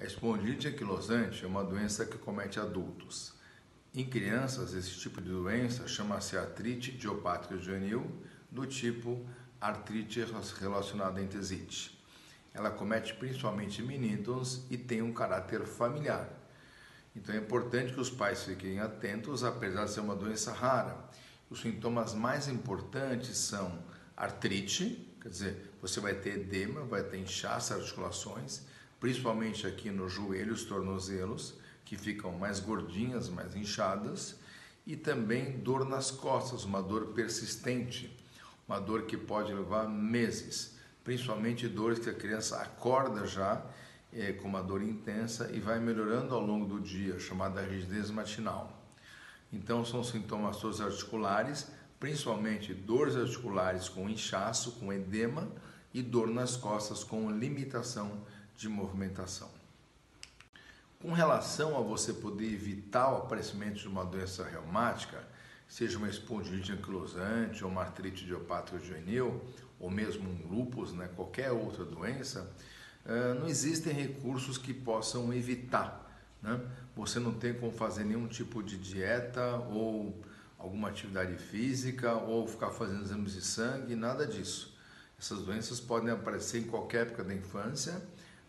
Espondilite anquilosante é uma doença que comete adultos. Em crianças, esse tipo de doença chama-se artrite idiopática juvenil, do tipo artrite relacionada à entesite. Ela comete principalmente meninos e tem um caráter familiar. Então é importante que os pais fiquem atentos, apesar de ser uma doença rara. Os sintomas mais importantes são artrite, quer dizer, você vai ter edema, vai ter inchaço, articulações, principalmente aqui nos joelhos, tornozelos, que ficam mais gordinhas, mais inchadas, e também dor nas costas, uma dor persistente, uma dor que pode levar meses, principalmente dores que a criança acorda já com uma dor intensa e vai melhorando ao longo do dia, chamada rigidez matinal. Então são sintomas todos articulares, principalmente dores articulares com inchaço, com edema e dor nas costas com limitação de movimentação. Com relação a você poder evitar o aparecimento de uma doença reumática, seja uma espondilite anquilosante ou uma artrite idiopática juvenil, ou mesmo um lúpus, qualquer outra doença, não existem recursos que possam evitar. Você não tem como fazer nenhum tipo de dieta ou alguma atividade física ou ficar fazendo exames de sangue, nada disso. Essas doenças podem aparecer em qualquer época da infância,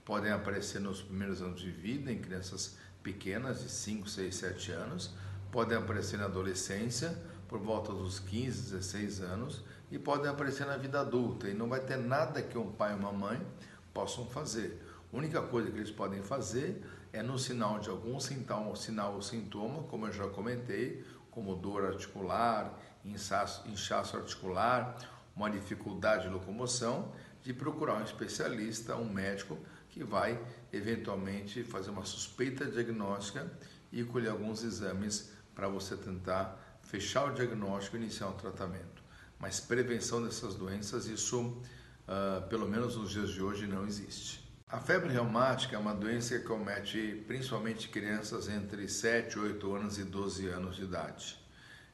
podem aparecer nos primeiros anos de vida, em crianças pequenas de 5, 6, 7 anos, podem aparecer na adolescência, por volta dos 15, 16 anos, e podem aparecer na vida adulta, e não vai ter nada que um pai e uma mãe possam fazer. A única coisa que eles podem fazer é no sinal de algum sinal ou sintoma, como eu já comentei, como dor articular, inchaço articular, uma dificuldade de locomoção, de procurar um especialista, um médico, que vai eventualmente fazer uma suspeita diagnóstica e colher alguns exames para você tentar fechar o diagnóstico e iniciar um tratamento. Mas prevenção dessas doenças, isso pelo menos nos dias de hoje não existe. A febre reumática é uma doença que comete principalmente crianças entre 7, 8 anos e 12 anos de idade.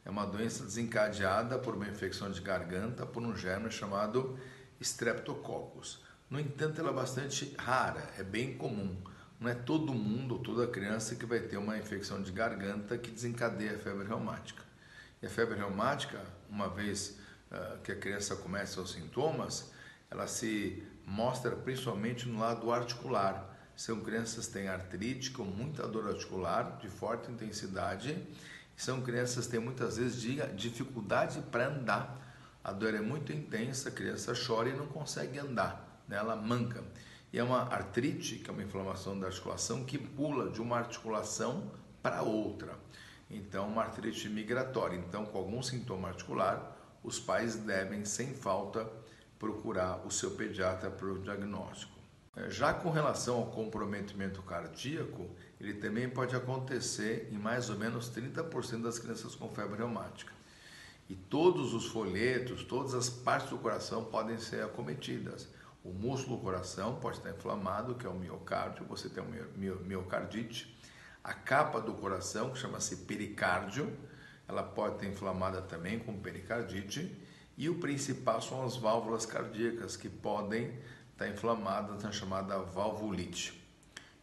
É uma doença desencadeada por uma infecção de garganta por um germe chamado Streptococcus. No entanto, ela é bastante rara, é bem comum. Não é todo mundo ou toda criança que vai ter uma infecção de garganta que desencadeia a febre reumática. E a febre reumática, uma vez que a criança começa os sintomas, ela se mostra principalmente no lado articular. São crianças que têm artrite com muita dor articular de forte intensidade. São crianças que têm muitas vezes dificuldade para andar. A dor é muito intensa, a criança chora e não consegue andar. Ela manca. E é uma artrite, que é uma inflamação da articulação, que pula de uma articulação para outra. Então, uma artrite migratória. Então, com algum sintoma articular, os pais devem, sem falta, procurar o seu pediatra para o diagnóstico. Já com relação ao comprometimento cardíaco, ele também pode acontecer em mais ou menos 30% das crianças com febre reumática. E todos os folhetos, todas as partes do coração podem ser acometidas. O músculo do coração pode estar inflamado, que é o miocárdio, você tem miocardite. A capa do coração, que chama-se pericárdio, ela pode estar inflamada também com pericardite. E o principal são as válvulas cardíacas, que podem estar inflamadas na chamada valvulite.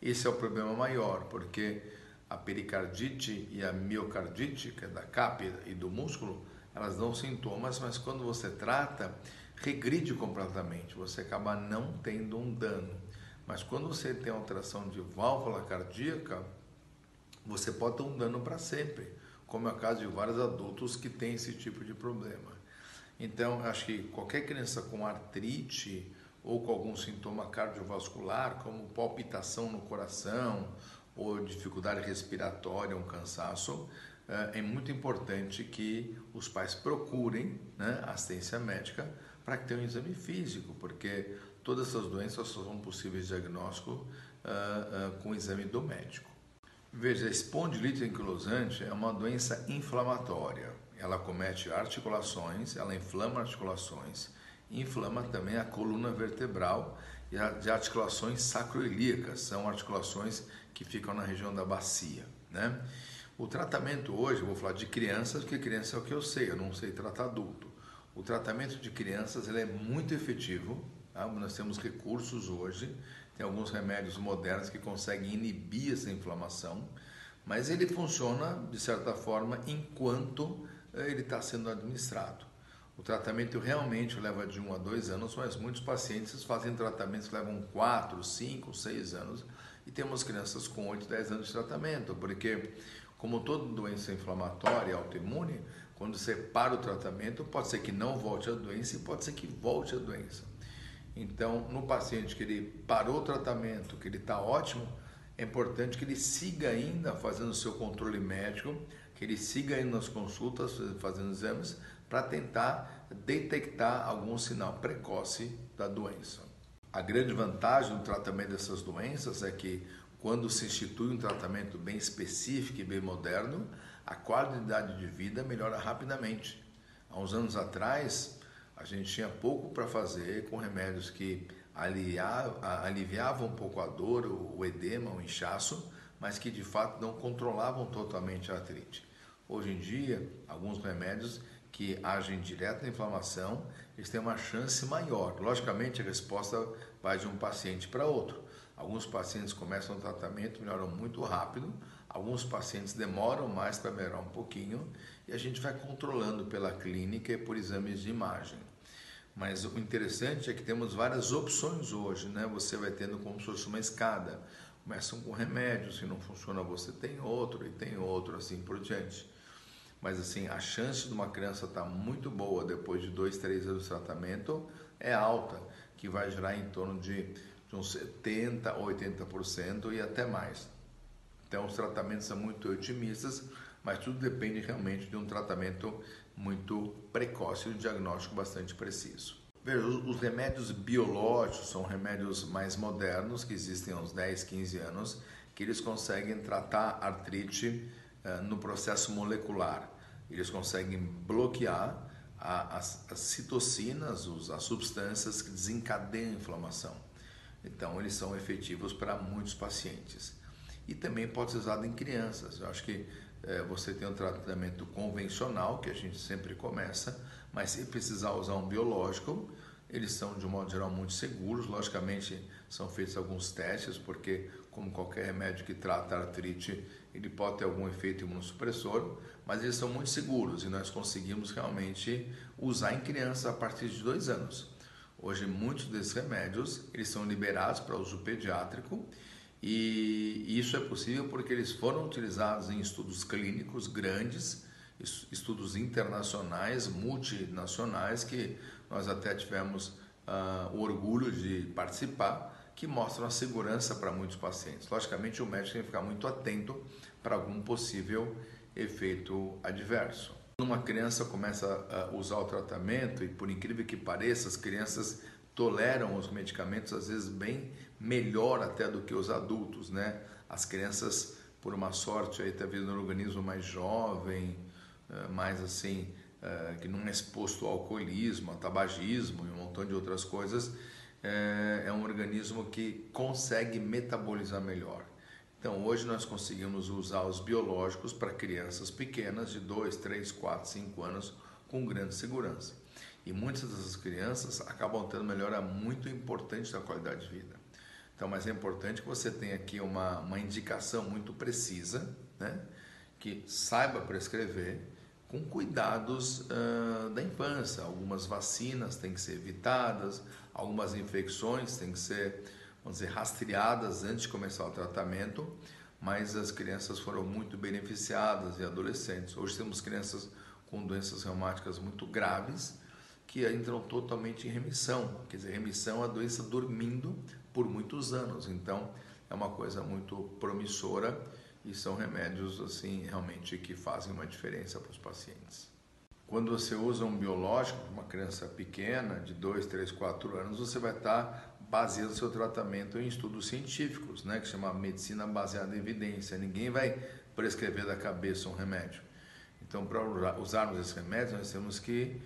Esse é o problema maior, porque a pericardite e a miocardite, que é da capa e do músculo, elas dão sintomas, mas quando você trata, regride completamente, você acaba não tendo um dano. Mas quando você tem alteração de válvula cardíaca, você pode ter um dano para sempre, como é o caso de vários adultos que têm esse tipo de problema. Então, acho que qualquer criança com artrite ou com algum sintoma cardiovascular, como palpitação no coração ou dificuldade respiratória, um cansaço, é muito importante que os pais procurem assistência médica para que tenham um exame físico, porque todas essas doenças só são possíveis de diagnóstico com o exame do médico. Veja, a espondilite anquilosante é uma doença inflamatória. Ela comete articulações, ela inflama articulações, inflama também a coluna vertebral e de articulações sacroiliacas, são articulações que ficam na região da bacia, O tratamento hoje, eu vou falar de crianças, porque criança é o que eu sei, eu não sei tratar adulto. O tratamento de crianças ele é muito efetivo, Nós temos recursos hoje Tem alguns remédios modernos que conseguem inibir essa inflamação, mas ele funciona de certa forma enquanto ele está sendo administrado. O tratamento realmente leva de 1 a 2 anos, mas muitos pacientes fazem tratamentos que levam 4, 5, 6 anos, e temos crianças com 8, 10 anos de tratamento, porque como toda doença inflamatória autoimune, quando você para o tratamento, pode ser que não volte a doença e pode ser que volte a doença. Então, no paciente que ele parou o tratamento, que ele está ótimo, é importante que ele siga ainda fazendo o seu controle médico, que ele siga indo nas consultas, fazendo exames, para tentar detectar algum sinal precoce da doença. A grande vantagem no tratamento dessas doenças é que, quando se institui um tratamento bem específico e bem moderno, a qualidade de vida melhora rapidamente. Há uns anos atrás, a gente tinha pouco para fazer com remédios que aliviavam um pouco a dor, o edema, o inchaço, mas que de fato não controlavam totalmente a artrite. Hoje em dia, alguns remédios que agem direto na inflamação, eles têm uma chance maior. Logicamente, a resposta vai de um paciente para outro. Alguns pacientes começam o tratamento, melhoram muito rápido, alguns pacientes demoram mais para melhorar um pouquinho, e a gente vai controlando pela clínica e por exames de imagem. Mas o interessante é que temos várias opções hoje, né? Você vai tendo como se fosse uma escada. Começam com remédios, se não funciona você tem outro, e tem outro, assim por diante. Mas assim, a chance de uma criança estar muito boa depois de 2, 3 anos de tratamento é alta, que vai gerar em torno de uns 70%, 80% e até mais. Então, os tratamentos são muito otimistas, mas tudo depende realmente de um tratamento muito precoce e um diagnóstico bastante preciso. Veja, os remédios biológicos são remédios mais modernos, que existem há uns 10, 15 anos, que eles conseguem tratar artrite no processo molecular. Eles conseguem bloquear as citocinas, as substâncias que desencadeiam a inflamação. Então, eles são efetivos para muitos pacientes. E também pode ser usado em crianças. Eu acho que você tem um tratamento convencional, que a gente sempre começa, mas se precisar usar um biológico, eles são, de um modo geral, muito seguros. Logicamente, são feitos alguns testes, porque, como qualquer remédio que trata a artrite, ele pode ter algum efeito imunossupressor, mas eles são muito seguros e nós conseguimos realmente usar em crianças a partir de 2 anos. Hoje, muitos desses remédios, eles são liberados para uso pediátrico, e isso é possível porque eles foram utilizados em estudos clínicos grandes, estudos internacionais, multinacionais, que nós até tivemos o orgulho de participar, que mostram a segurança para muitos pacientes. Logicamente, o médico tem que ficar muito atento para algum possível efeito adverso. Quando uma criança começa a usar o tratamento, e por incrível que pareça, as crianças toleram os medicamentos às vezes bem melhor até do que os adultos, né? As crianças, por uma sorte, aí está vivendo um organismo mais jovem, mais assim, que não é exposto ao alcoolismo, ao tabagismo e um montão de outras coisas, é um organismo que consegue metabolizar melhor. Então, hoje nós conseguimos usar os biológicos para crianças pequenas de 2, 3, 4, 5 anos com grande segurança. E muitas dessas crianças acabam tendo melhora muito importante da qualidade de vida. Então, mas é importante que você tenha aqui uma indicação muito precisa, né? Que saiba prescrever com cuidados da infância. Algumas vacinas têm que ser evitadas, algumas infecções têm que ser, vamos dizer, rastreadas antes de começar o tratamento, mas as crianças foram muito beneficiadas e adolescentes. Hoje temos crianças com doenças reumáticas muito graves que entram totalmente em remissão. Quer dizer, remissão é a doença dormindo por muitos anos. Então, é uma coisa muito promissora e são remédios assim realmente que fazem uma diferença para os pacientes. Quando você usa um biológico para uma criança pequena, de 2, 3, 4 anos, você vai estar baseando seu tratamento em estudos científicos, né, que se chama medicina baseada em evidência. Ninguém vai prescrever da cabeça um remédio. Então, para usarmos esses remédios, nós temos que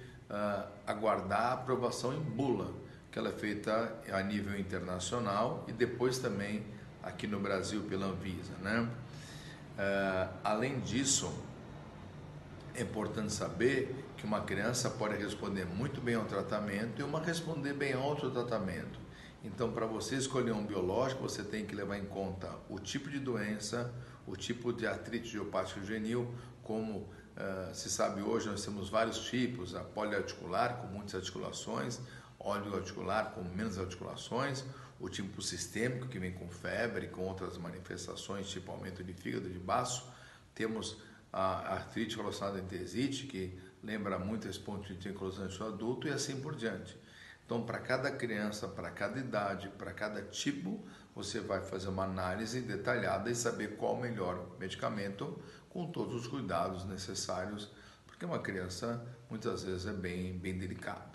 aguardar a aprovação em bula, que ela é feita a nível internacional e depois também aqui no Brasil pela Anvisa, né? Além disso, é importante saber que uma criança pode responder muito bem ao tratamento e uma responder bem a outro tratamento. Então, para você escolher um biológico, você tem que levar em conta o tipo de doença, o tipo de artrite idiopática juvenil, como se sabe hoje, nós temos vários tipos: a poliarticular, com muitas articulações, oligoarticular, com menos articulações, o tipo sistêmico, que vem com febre, com outras manifestações, tipo aumento de fígado, de baço. Temos a artrite relacionada à entesite, que lembra muito esse ponto de anquilosante do adulto, e assim por diante. Então, para cada criança, para cada idade, para cada tipo, você vai fazer uma análise detalhada e saber qual o melhor medicamento, com todos os cuidados necessários, porque uma criança muitas vezes é bem delicada.